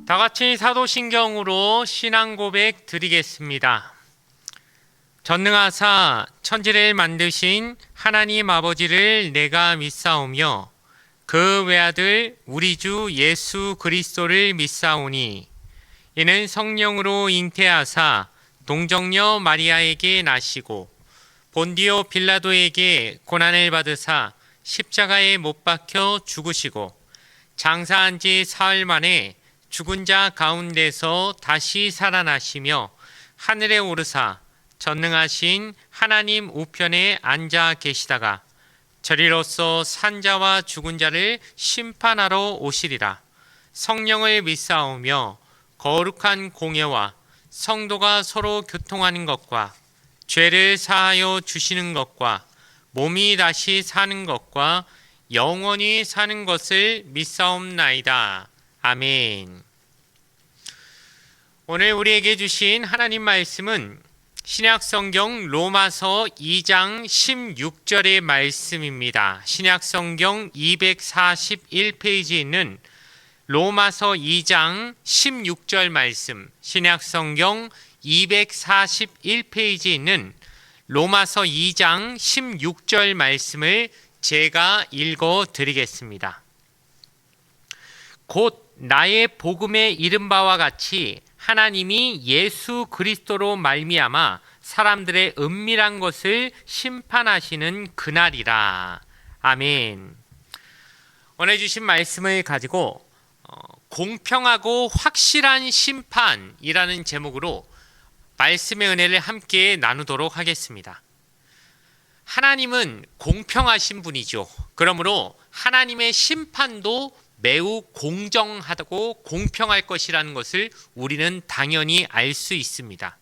다 같이 사도신경으로 신앙 고백 드리겠습니다. 전능하사 천지를 만드신 하나님 아버지를 내가 믿사오며 그 외아들 우리 주 예수 그리스도를 믿사오니 이는 성령으로 잉태하사 동정녀 마리아에게 나시고 본디오 빌라도에게 고난을 받으사 십자가에 못 박혀 죽으시고 장사한 지 사흘 만에 죽은 자 가운데서 다시 살아나시며 하늘에 오르사 전능하신 하나님 우편에 앉아 계시다가 저리로서 산자와 죽은 자를 심판하러 오시리라. 성령을 믿사오며 거룩한 공예와 성도가 서로 교통하는 것과 죄를 사하여 주시는 것과 몸이 다시 사는 것과 영원히 사는 것을 믿사옵나이다. 아멘. 오늘 우리에게 주신 하나님 말씀은 신약성경 로마서 2장 16절의 말씀입니다. 신약성경 241페이지에 있는 로마서 2장 16절 말씀, 신약성경 241페이지에 있는 로마서 2장 16절 말씀을 제가 읽어 드리겠습니다. 곧 나의 복음에 이른 바와 같이 하나님이 예수 그리스도로 말미암아 사람들의 은밀한 것을 심판하시는 그날이라. 아멘. 오늘 주신 말씀을 가지고 공평하고 확실한 심판이라는 제목으로 말씀의 은혜를 함께 나누도록 하겠습니다. 하나님은 공평하신 분이죠. 그러므로 하나님의 심판도 매우 공정하고 공평할 것이라는 것을 우리는 당연히 알 수 있습니다.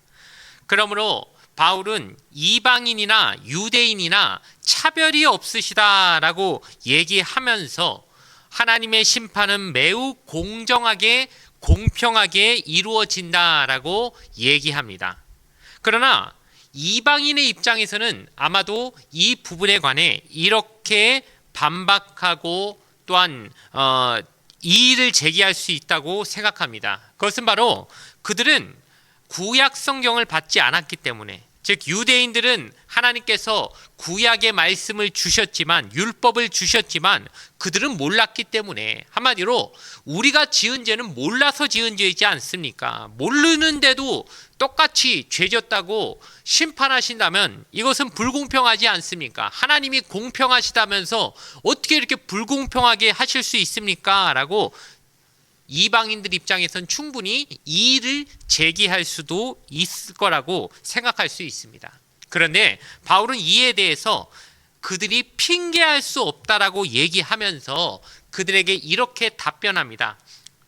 그러므로 바울은 이방인이나 유대인이나 차별이 없으시다라고 얘기하면서 하나님의 심판은 매우 공정하게 공평하게 이루어진다라고 얘기합니다. 그러나 이방인의 입장에서는 아마도 이 부분에 관해 이렇게 반박하고 또한 이의를 제기할 수 있다고 생각합니다. 그것은 바로 그들은 구약 성경을 받지 않았기 때문에, 즉 유대인들은 하나님께서 구약의 말씀을 주셨지만, 율법을 주셨지만 그들은 몰랐기 때문에, 한마디로 우리가 지은 죄는 몰라서 지은 죄이지 않습니까? 모르는데도 똑같이 죄졌다고 심판하신다면 이것은 불공평하지 않습니까? 하나님이 공평하시다면서 어떻게 이렇게 불공평하게 하실 수 있습니까? 라고 이방인들 입장에선 충분히 이의를 제기할 수도 있을 거라고 생각할 수 있습니다. 그런데 바울은 이에 대해서 그들이 핑계할 수 없다라고 얘기하면서 그들에게 이렇게 답변합니다.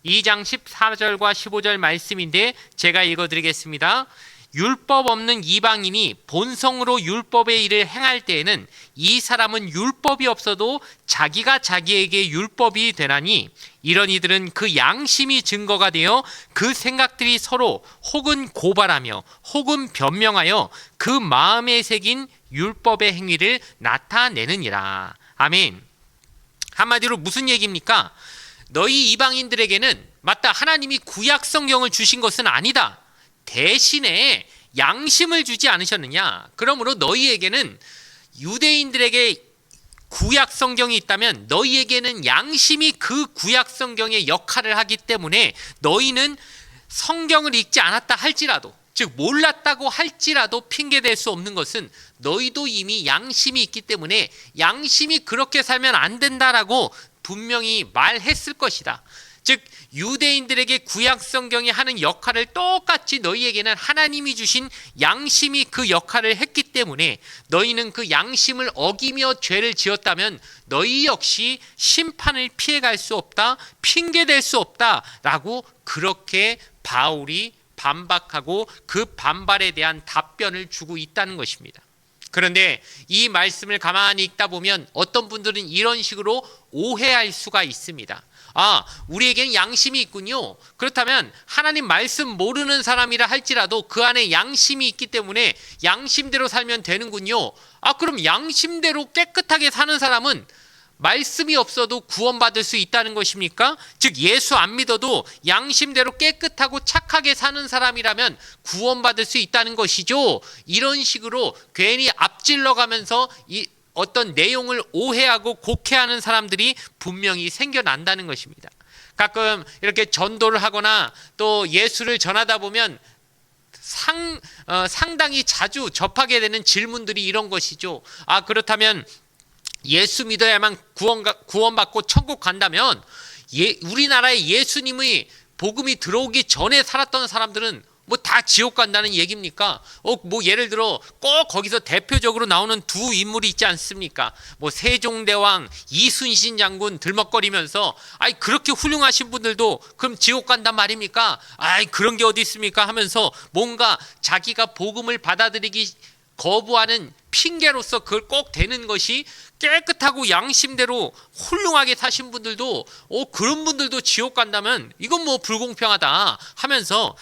2장 14절과 15절 말씀인데 제가 읽어드리겠습니다. 율법 없는 이방인이 본성으로 율법의 일을 행할 때에는 이 사람은 율법이 없어도 자기가 자기에게 율법이 되나니 이런 이들은 그 양심이 증거가 되어 그 생각들이 서로 혹은 고발하며 혹은 변명하여 그 마음에 새긴 율법의 행위를 나타내느니라. 아멘. 한마디로 무슨 얘기입니까? 너희 이방인들에게는 맞다, 하나님이 구약 성경을 주신 것은 아니다. 대신에 양심을 주지 않으셨느냐? 그러므로 너희에게는, 유대인들에게 구약 성경이 있다면 너희에게는 양심이 그 구약 성경의 역할을 하기 때문에 너희는 성경을 읽지 않았다 할지라도, 즉 몰랐다고 할지라도 핑계댈 수 없는 것은 너희도 이미 양심이 있기 때문에 양심이 그렇게 살면 안 된다라고 분명히 말했을 것이다. 즉 유대인들에게 구약 성경이 하는 역할을 똑같이 너희에게는 하나님이 주신 양심이 그 역할을 했기 때문에 너희는 그 양심을 어기며 죄를 지었다면 너희 역시 심판을 피해갈 수 없다, 핑계댈 수 없다라고 그렇게 바울이 반박하고 그 반발에 대한 답변을 주고 있다는 것입니다. 그런데 이 말씀을 가만히 읽다 보면 어떤 분들은 이런 식으로 오해할 수가 있습니다. 아, 우리에게는 양심이 있군요. 그렇다면 하나님 말씀 모르는 사람이라 할지라도 그 안에 양심이 있기 때문에 양심대로 살면 되는군요. 아, 그럼 양심대로 깨끗하게 사는 사람은 말씀이 없어도 구원받을 수 있다는 것입니까? 즉 예수 안 믿어도 양심대로 깨끗하고 착하게 사는 사람이라면 구원받을 수 있다는 것이죠. 이런 식으로 괜히 앞질러 가면서 이 어떤 내용을 오해하고 곡해하는 사람들이 분명히 생겨난다는 것입니다. 가끔 이렇게 전도를 하거나 또 예수를 전하다 보면 상당히 자주 접하게 되는 질문들이 이런 것이죠. 그렇다면 예수 믿어야만 구원받고 천국 간다면 우리나라에 예수님의 복음이 들어오기 전에 살았던 사람들은 뭐 다 지옥 간다는 얘기입니까? 뭐 예를 들어 꼭 거기서 대표적으로 나오는 두 인물이 있지 않습니까? 뭐 세종대왕, 이순신 장군 들먹거리면서 그렇게 훌륭하신 분들도 그럼 지옥 간단 말입니까? 그런 게 어디 있습니까? 하면서 뭔가 자기가 복음을 받아들이기 거부하는 핑계로서 그걸 꼭 대는 것이 깨끗하고 양심대로 훌륭하게 사신 분들도 그런 분들도 지옥 간다면 이건 뭐 불공평하다 하면서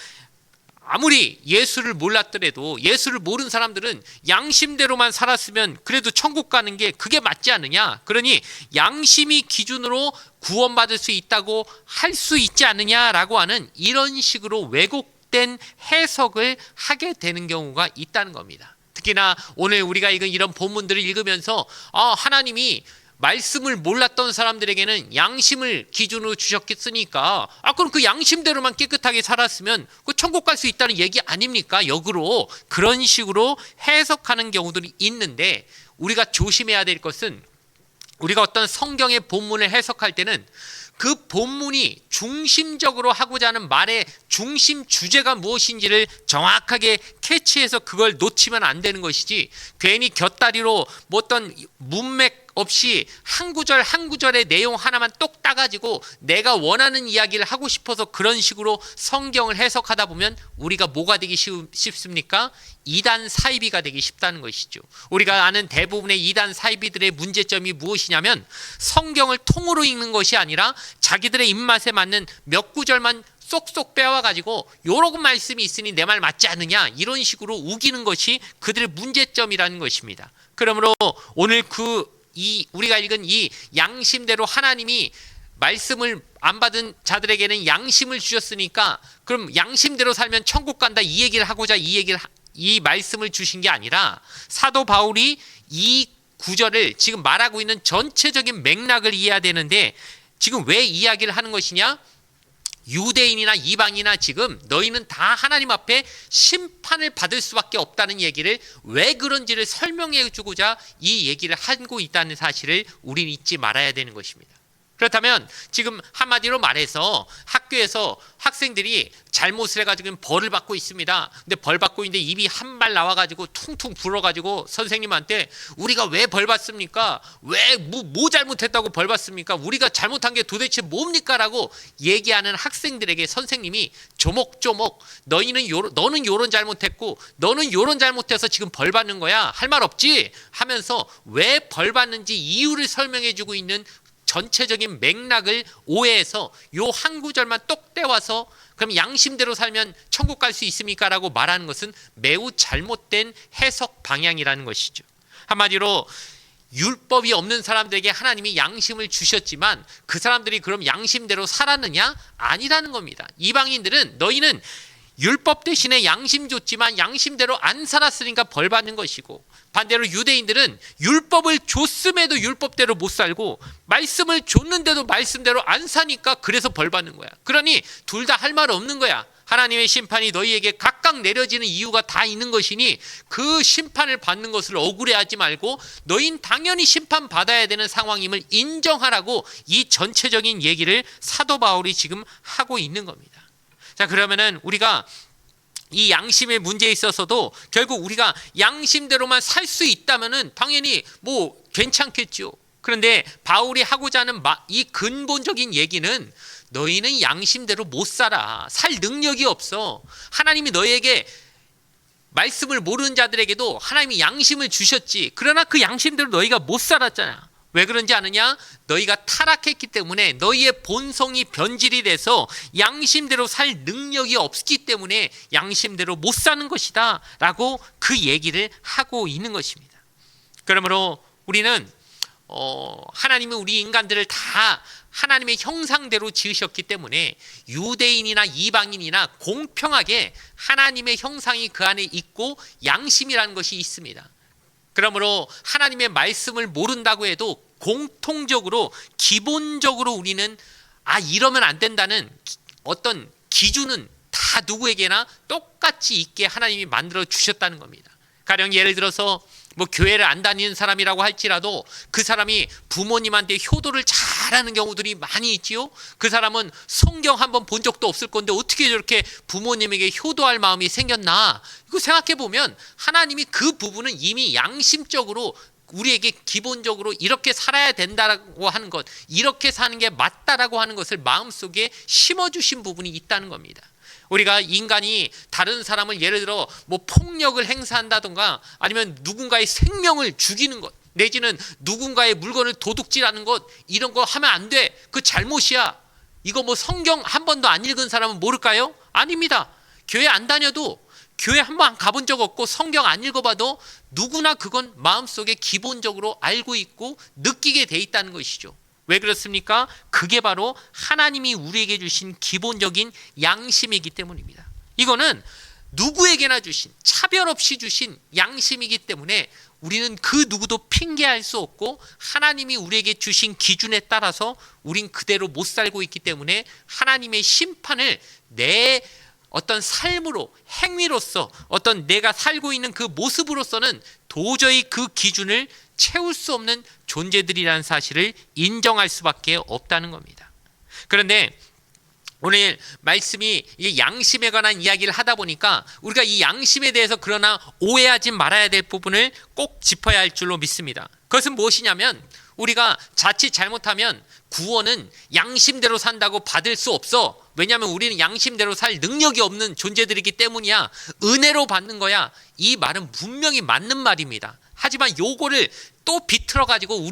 아무리 예수를 몰랐더라도 예수를 모르는 사람들은 양심대로만 살았으면 그래도 천국 가는 게 그게 맞지 않느냐. 그러니 양심이 기준으로 구원받을 수 있다고 할 수 있지 않느냐라고 하는 이런 식으로 왜곡된 해석을 하게 되는 경우가 있다는 겁니다. 특히나 오늘 우리가 읽은 이런 본문들을 읽으면서 하나님이 말씀을 몰랐던 사람들에게는 양심을 기준으로 주셨겠으니까 그럼 그 양심대로만 깨끗하게 살았으면 그 천국 갈 수 있다는 얘기 아닙니까? 역으로 그런 식으로 해석하는 경우들이 있는데 우리가 조심해야 될 것은 우리가 어떤 성경의 본문을 해석할 때는 그 본문이 중심적으로 하고자 하는 말의 중심 주제가 무엇인지를 정확하게 캐치해서 그걸 놓치면 안 되는 것이지 괜히 곁다리로 뭐 어떤 문맥 없이 한 구절 한 구절의 내용 하나만 똑 따가지고 내가 원하는 이야기를 하고 싶어서 그런 식으로 성경을 해석하다 보면 우리가 뭐가 되기 쉽습니까? 이단 사이비가 되기 쉽다는 것이죠. 우리가 아는 대부분의 이단 사이비들의 문제점이 무엇이냐면 성경을 통으로 읽는 것이 아니라 자기들의 입맛에 맞는 몇 구절만 쏙쏙 빼와가지고 요런 말씀이 있으니 내 말 맞지 않느냐 이런 식으로 우기는 것이 그들의 문제점이라는 것입니다. 그러므로 오늘 우리가 읽은 이 양심대로 하나님이 말씀을 안 받은 자들에게는 양심을 주셨으니까 그럼 양심대로 살면 천국 간다 이 얘기를 하고자 이 말씀을 주신 게 아니라 사도 바울이 이 구절을 지금 말하고 있는 전체적인 맥락을 이해해야 되는데 지금 왜 이야기를 하는 것이냐? 유대인이나 이방이나 지금 너희는 다 하나님 앞에 심판을 받을 수밖에 없다는 얘기를 왜 그런지를 설명해 주고자 이 얘기를 하고 있다는 사실을 우리는 잊지 말아야 되는 것입니다. 그렇다면 지금 한마디로 말해서 학교에서 학생들이 잘못을 해가지고 벌을 받고 있습니다. 근데 벌 받고 있는데 입이 한 발 나와가지고 퉁퉁 불어가지고 선생님한테 우리가 왜 벌 받습니까? 왜 뭐 잘못했다고 벌 받습니까? 우리가 잘못한 게 도대체 뭡니까? 라고 얘기하는 학생들에게 선생님이 조목조목 너는 요런 잘못했고 너는 요런 잘못해서 지금 벌 받는 거야. 할 말 없지? 하면서 왜 벌 받는지 이유를 설명해 주고 있는 전체적인 맥락을 오해해서 요 한 구절만 똑 떼와서 그럼 양심대로 살면 천국 갈 수 있습니까? 라고 말하는 것은 매우 잘못된 해석 방향이라는 것이죠. 한마디로 율법이 없는 사람들에게 하나님이 양심을 주셨지만 그 사람들이 그럼 양심대로 살았느냐? 아니라는 겁니다. 이방인들은 너희는 율법 대신에 양심 줬지만 양심대로 안 살았으니까 벌 받는 것이고 반대로 유대인들은 율법을 줬음에도 율법대로 못 살고 말씀을 줬는데도 말씀대로 안 사니까 그래서 벌 받는 거야. 그러니 둘 다 할 말 없는 거야. 하나님의 심판이 너희에게 각각 내려지는 이유가 다 있는 것이니 그 심판을 받는 것을 억울해하지 말고 너희는 당연히 심판받아야 되는 상황임을 인정하라고 이 전체적인 얘기를 사도 바울이 지금 하고 있는 겁니다. 자, 그러면은 우리가 이 양심의 문제에 있어서도 결국 우리가 양심대로만 살 수 있다면은 당연히 뭐 괜찮겠죠. 그런데 바울이 하고자 하는 이 근본적인 얘기는 너희는 양심대로 못 살아. 살 능력이 없어. 하나님이 너희에게 말씀을 모르는 자들에게도 하나님이 양심을 주셨지. 그러나 그 양심대로 너희가 못 살았잖아. 왜 그런지 아느냐? 너희가 타락했기 때문에 너희의 본성이 변질이 돼서 양심대로 살 능력이 없기 때문에 양심대로 못 사는 것이다 라고 그 얘기를 하고 있는 것입니다. 그러므로 우리는 하나님은 우리 인간들을 다 하나님의 형상대로 지으셨기 때문에 유대인이나 이방인이나 공평하게 하나님의 형상이 그 안에 있고 양심이라는 것이 있습니다. 그러므로 하나님의 말씀을 모른다고 해도 공통적으로 기본적으로 우리는 이러면 안 된다는 어떤 기준은 다 누구에게나 똑같이 있게 하나님이 만들어 주셨다는 겁니다. 가령 예를 들어서 교회를 안 다니는 사람이라고 할지라도 그 사람이 부모님한테 효도를 잘하는 경우들이 많이 있지요. 그 사람은 성경 한번 본 적도 없을 건데 어떻게 저렇게 부모님에게 효도할 마음이 생겼나. 이거 생각해 보면 하나님이 그 부분은 이미 양심적으로 우리에게 기본적으로 이렇게 살아야 된다고 하는 것, 이렇게 사는 게 맞다라고 하는 것을 마음속에 심어주신 부분이 있다는 겁니다. 우리가 인간이 다른 사람을 예를 들어 폭력을 행사한다던가 아니면 누군가의 생명을 죽이는 것, 내지는 누군가의 물건을 도둑질하는 것, 이런 거 하면 안 돼. 그 잘못이야. 이거 성경 한 번도 안 읽은 사람은 모를까요? 아닙니다. 교회 안 다녀도, 교회 한 번 가본 적 없고 성경 안 읽어봐도 누구나 그건 마음속에 기본적으로 알고 있고 느끼게 돼 있다는 것이죠. 왜 그렇습니까? 그게 바로 하나님이 우리에게 주신 기본적인 양심이기 때문입니다. 이거는 누구에게나 주신, 차별 없이 주신 양심이기 때문에 우리는 그 누구도 핑계할 수 없고 하나님이 우리에게 주신 기준에 따라서 우린 그대로 못 살고 있기 때문에 하나님의 심판을 내 어떤 삶으로, 행위로서, 어떤 내가 살고 있는 그 모습으로서는 도저히 그 기준을 채울 수 없는 존재들이라는 사실을 인정할 수밖에 없다는 겁니다. 그런데 오늘 말씀이 이게 양심에 관한 이야기를 하다 보니까 우리가 이 양심에 대해서 그러나 오해하지 말아야 될 부분을 꼭 짚어야 할 줄로 믿습니다. 그것은 무엇이냐면 우리가 자칫 잘못하면 구원은 양심대로 산다고 받을 수 없어. 왜냐하면 우리는 양심대로 살 능력이 없는 존재들이기 때문이야. 은혜로 받는 거야. 이 말은 분명히 맞는 말입니다. 하지만 요거를 또 비틀어가지고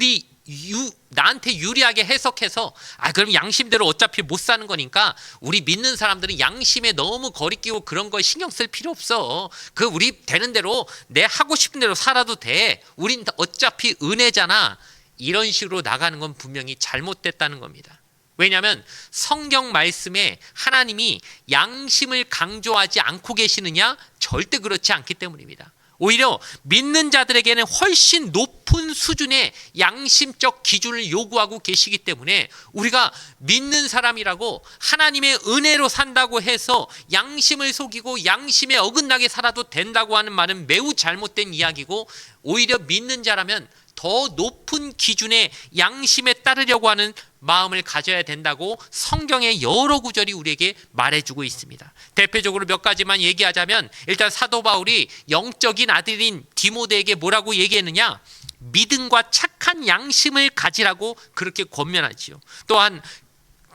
나한테 유리하게 해석해서 그럼 양심대로 어차피 못 사는 거니까 우리 믿는 사람들은 양심에 너무 거리끼고 그런 거 신경 쓸 필요 없어. 우리 되는 대로 내 하고 싶은 대로 살아도 돼. 우린 어차피 은혜잖아. 이런 식으로 나가는 건 분명히 잘못됐다는 겁니다. 왜냐하면 성경 말씀에 하나님이 양심을 강조하지 않고 계시느냐? 절대 그렇지 않기 때문입니다. 오히려 믿는 자들에게는 훨씬 높은 수준의 양심적 기준을 요구하고 계시기 때문에 우리가 믿는 사람이라고 하나님의 은혜로 산다고 해서 양심을 속이고 양심에 어긋나게 살아도 된다고 하는 말은 매우 잘못된 이야기고, 오히려 믿는 자라면 더 높은 기준의 양심에 따르려고 하는 마음을 가져야 된다고 성경의 여러 구절이 우리에게 말해주고 있습니다. 대표적으로 몇 가지만 얘기하자면, 일단 사도 바울이 영적인 아들인 디모데에게 뭐라고 얘기했느냐? 믿음과 착한 양심을 가지라고 그렇게 권면하지요. 또한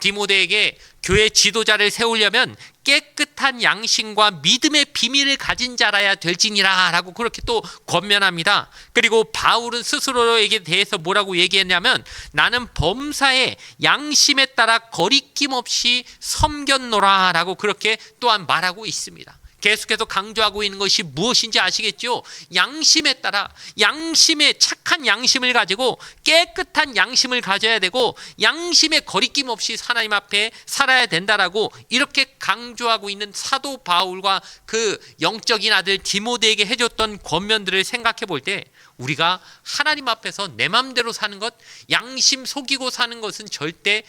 디모데에게 교회 지도자를 세우려면 깨끗한 양심과 믿음의 비밀을 가진 자라야 될지니라 라고 그렇게 또 권면합니다. 그리고 바울은 스스로에게 대해서 뭐라고 얘기했냐면, 나는 범사에 양심에 따라 거리낌 없이 섬겼노라 라고 그렇게 또한 말하고 있습니다. 계속해서 강조하고 있는 것이 무엇인지 아시겠죠? 양심에 따라, 양심에 착한 양심을 가지고 깨끗한 양심을 가져야 되고 양심에 거리낌 없이 하나님 앞에 살아야 된다라고 이렇게 강조하고 있는 사도 바울과 그 영적인 아들 디모데에게 해줬던 권면들을 생각해 볼 때, 우리가 하나님 앞에서 내 맘대로 사는 것, 양심 속이고 사는 것은 절대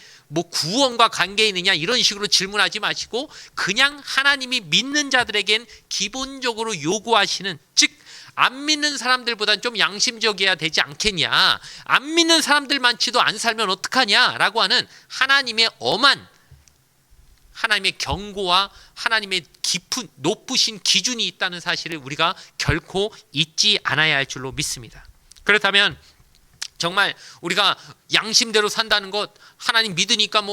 구원과 관계 있느냐 이런 식으로 질문하지 마시고, 그냥 하나님이 믿는 자들에겐 기본적으로 요구하시는, 즉 안 믿는 사람들보단 좀 양심적이어야 되지 않겠냐, 안 믿는 사람들 많지도 안 살면 어떡하냐라고 하는 하나님의 엄한, 하나님의 경고와 하나님의 깊은 높으신 기준이 있다는 사실을 우리가 결코 잊지 않아야 할 줄로 믿습니다. 그렇다면 정말 우리가 양심대로 산다는 것, 하나님 믿으니까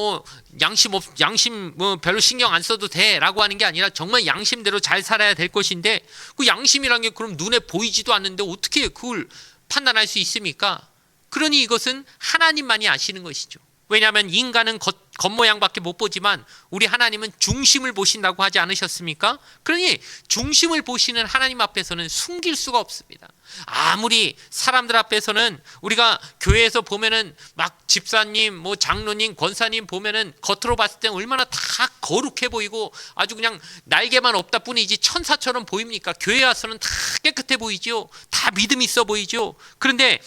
양심 별로 신경 안 써도 돼라고 하는 게 아니라 정말 양심대로 잘 살아야 될 것인데, 그 양심이란 게 그럼 눈에 보이지도 않는데 어떻게 그걸 판단할 수 있습니까? 그러니 이것은 하나님만이 아시는 것이죠. 왜냐하면 인간은 겉모양밖에 못 보지만 우리 하나님은 중심을 보신다고 하지 않으셨습니까? 그러니 중심을 보시는 하나님 앞에서는 숨길 수가 없습니다. 아무리 사람들 앞에서는 우리가 교회에서 보면은 막 집사님, 뭐 장로님, 권사님 보면은 겉으로 봤을 때 얼마나 다 거룩해 보이고 아주 그냥 날개만 없다 뿐이지 천사처럼 보입니까? 교회 와서는 다 깨끗해 보이죠. 다 믿음 있어 보이죠. 그런데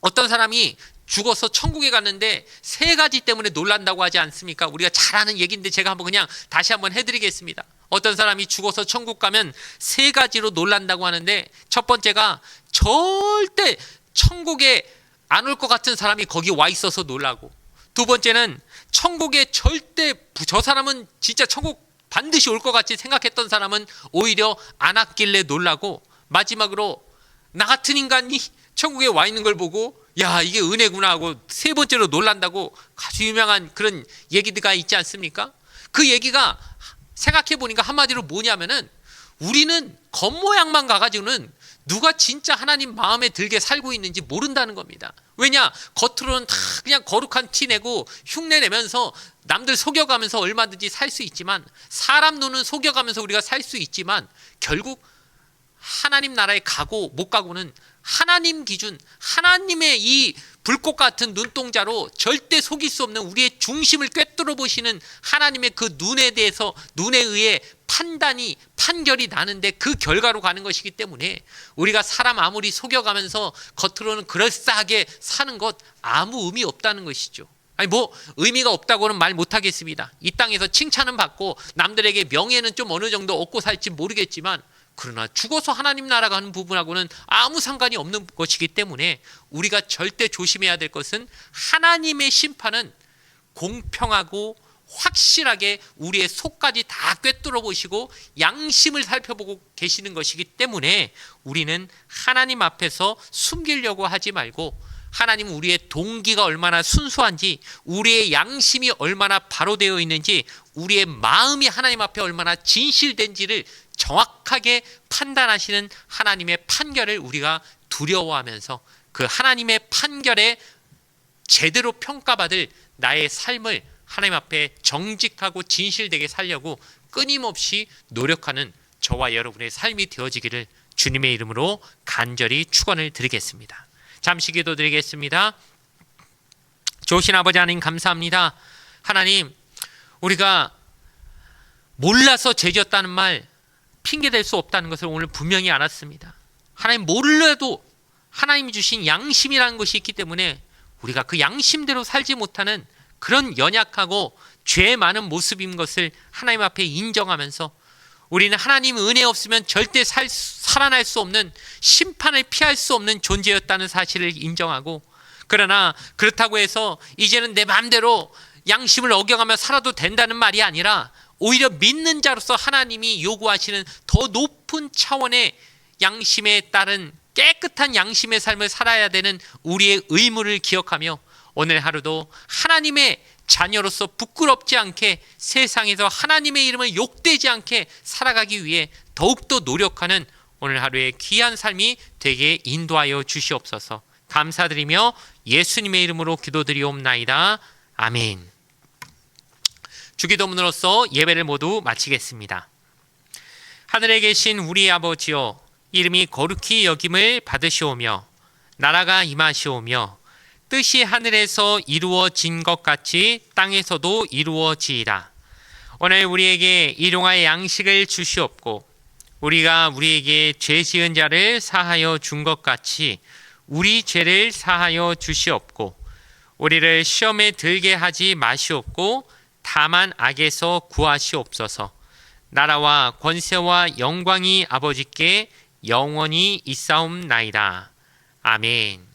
어떤 사람이 죽어서 천국에 갔는데 세 가지 때문에 놀란다고 하지 않습니까? 우리가 잘 아는 얘기인데 제가 한번 그냥 다시 한번 해드리겠습니다. 어떤 사람이 죽어서 천국 가면 세 가지로 놀란다고 하는데, 첫 번째가 절대 천국에 안 올 것 같은 사람이 거기 와 있어서 놀라고, 두 번째는 천국에 절대 저 사람은 진짜 천국 반드시 올 것 같이 생각했던 사람은 오히려 안 왔길래 놀라고, 마지막으로 나 같은 인간이 천국에 와 있는 걸 보고 야, 이게 은혜구나 하고 세 번째로 놀란다고 아주 유명한 그런 얘기가 있지 않습니까? 그 얘기가 생각해 보니까 한마디로 뭐냐면은 우리는 겉모양만 가가지고는 누가 진짜 하나님 마음에 들게 살고 있는지 모른다는 겁니다. 왜냐? 겉으로는 다 그냥 거룩한 티 내고 흉내 내면서 남들 속여가면서 얼마든지 살 수 있지만, 사람 눈은 속여가면서 우리가 살 수 있지만 결국 하나님 나라에 가고 못 가고는 하나님 기준, 하나님의 이 불꽃 같은 눈동자로 절대 속일 수 없는 우리의 중심을 꿰뚫어 보시는 하나님의 그 눈에 대해서, 눈에 의해 판결이 나는데 그 결과로 가는 것이기 때문에 우리가 사람 아무리 속여가면서 겉으로는 그럴싸하게 사는 것 아무 의미 없다는 것이죠. 아니 뭐 의미가 없다고는 말 못하겠습니다. 이 땅에서 칭찬은 받고 남들에게 명예는 좀 어느 정도 얻고 살지 모르겠지만, 그러나 죽어서 하나님 나라 가는 부분하고는 아무 상관이 없는 것이기 때문에 우리가 절대 조심해야 될 것은 하나님의 심판은 공평하고 확실하게 우리의 속까지 다 꿰뚫어 보시고 양심을 살펴보고 계시는 것이기 때문에 우리는 하나님 앞에서 숨기려고 하지 말고, 하나님은 우리의 동기가 얼마나 순수한지, 우리의 양심이 얼마나 바로 되어 있는지, 우리의 마음이 하나님 앞에 얼마나 진실된지를 정확하게 판단하시는 하나님의 판결을 우리가 두려워하면서 그 하나님의 판결에 제대로 평가받을 나의 삶을 하나님 앞에 정직하고 진실되게 살려고 끊임없이 노력하는 저와 여러분의 삶이 되어지기를 주님의 이름으로 간절히 축원을 드리겠습니다. 잠시 기도드리겠습니다. 좋으신 아버지 하나님 감사합니다. 하나님, 우리가 몰라서 죄졌다는 말 핑계댈 수 없다는 것을 오늘 분명히 알았습니다. 하나님, 몰라도 하나님이 주신 양심이라는 것이 있기 때문에 우리가 그 양심대로 살지 못하는 그런 연약하고 죄 많은 모습인 것을 하나님 앞에 인정하면서, 우리는 하나님 은혜 없으면 절대 살아날 수 없는, 심판을 피할 수 없는 존재였다는 사실을 인정하고, 그러나 그렇다고 해서 이제는 내 마음대로 양심을 어겨가며 살아도 된다는 말이 아니라, 오히려 믿는 자로서 하나님이 요구하시는 더 높은 차원의 양심에 따른 깨끗한 양심의 삶을 살아야 되는 우리의 의무를 기억하며, 오늘 하루도 하나님의 자녀로서 부끄럽지 않게 세상에서 하나님의 이름을 욕되지 않게 살아가기 위해 더욱더 노력하는 오늘 하루의 귀한 삶이 되게 인도하여 주시옵소서. 감사드리며 예수님의 이름으로 기도드리옵나이다. 아멘. 주기도문으로서 예배를 모두 마치겠습니다. 하늘에 계신 우리 아버지여, 이름이 거룩히 여김을 받으시오며 나라가 임하시오며 뜻이 하늘에서 이루어진 것 같이 땅에서도 이루어지이다. 오늘 우리에게 일용할 양식을 주시옵고, 우리가 우리에게 죄 지은 자를 사하여 준 것 같이 우리 죄를 사하여 주시옵고, 우리를 시험에 들게 하지 마시옵고 다만 악에서 구하시옵소서. 나라와 권세와 영광이 아버지께 영원히 있사옵나이다. 아멘.